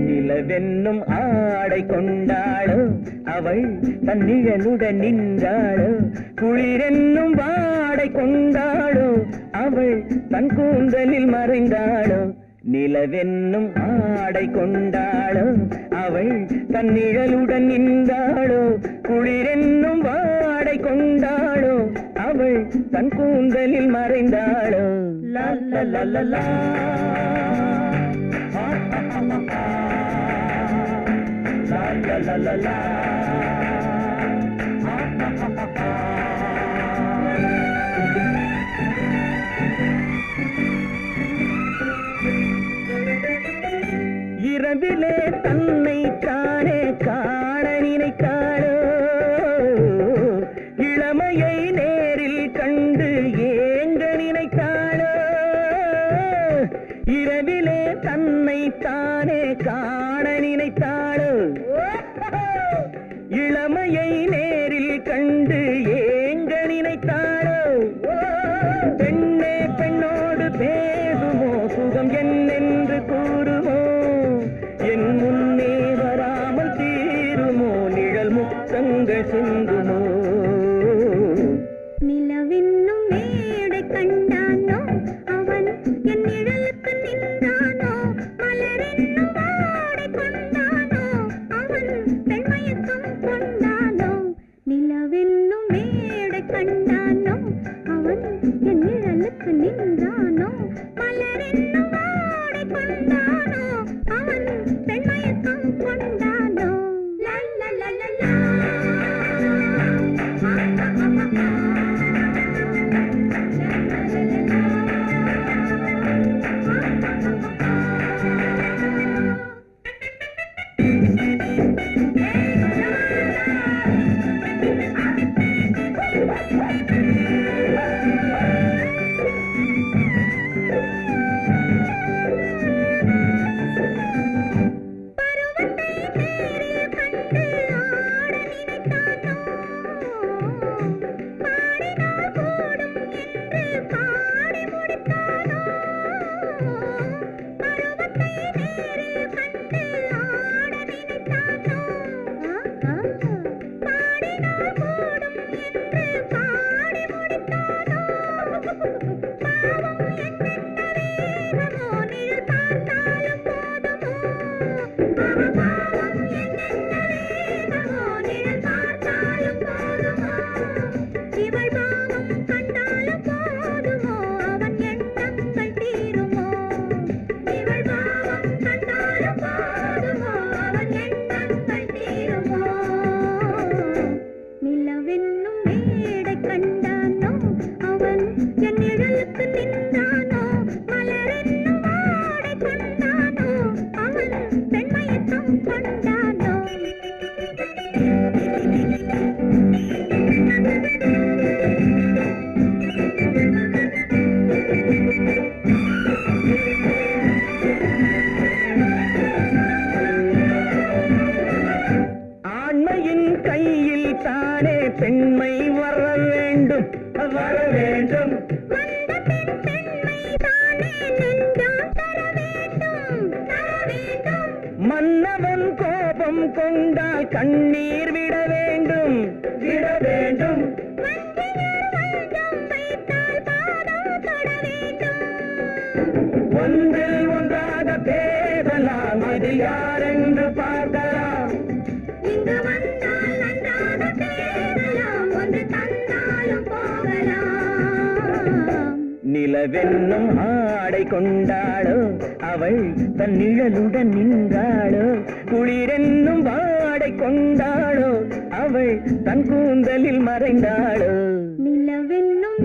நிலவென்னும் ஆடை கொண்டாளோ அவள் தன் நிழலுடன் நின்றாளோ குளிரென்னும் வாடை கொண்டாளோ அவள் தன் கூந்தலில் மறைந்தாளோ நிலவென்னும் ஆடை கொண்டாளோ அவள் தன் நிழலுடன் நின்றாளோ குளிரென்னும் வாடை கொண்டாளோ அவள் தன் கூந்தலில் மறைந்தாளோ லா லா லா லா லா la la la la இரவிலே தன்னை தானே காண நினைத்தாளோ இளமையை நேரில் கண்டு ஏங்க நினைத்தாளோ இரவிலே தன்னை தானே காண நினைத்தாளோ இளமையை நேரில் கண்டு ஏங்க நினைத்தாளோ பெண்ணே பெண்ணோடு பேசுமோ சுகம் என்னென்று கூறுமோ என் முன்னே வராமல் தீருமோ நிழல் முத்தங்கள் சிந்துமோ நிலவென்னும் மேடை கண்டானோ அவன் என் நிழலுக்கு நின்றானோ மலரென்னும் வாடை கொண்டானோ அவன் பெண்மயக்கம் கொண்டானோ நிலவென்னும் மேடை கண்டானோ அவன் என் நிழலுக்கு நின்றானோ மலரென்னும் வாடை கொண்டானோ அவன் பெண்மயக்கம் கொண்டானோ லா லா லா லா லா பெண்மை வர வேண்டும் வர வேண்டும் மன்னவன் கோபம் கொண்டால் கண்ணீர் விட வேண்டும் விட வேண்டும் ஒன்றில் ஒன்றாக பேசலாம் அது யாரென்று பார்க்கலாம் இங்கு வந்தால் நன்றாக பேசலாம் ஒன்று தந்தாலும் போகலாம் நிலவென்னும் ஆடை கொண்டாளோ அவள் தன் நிழலுடன் நின்றாளோ குளிரென்னும் வாடை கொண்டாளோ அவள் தன் கூந்தலில் மறைந்தாளோ நிலவென்னும்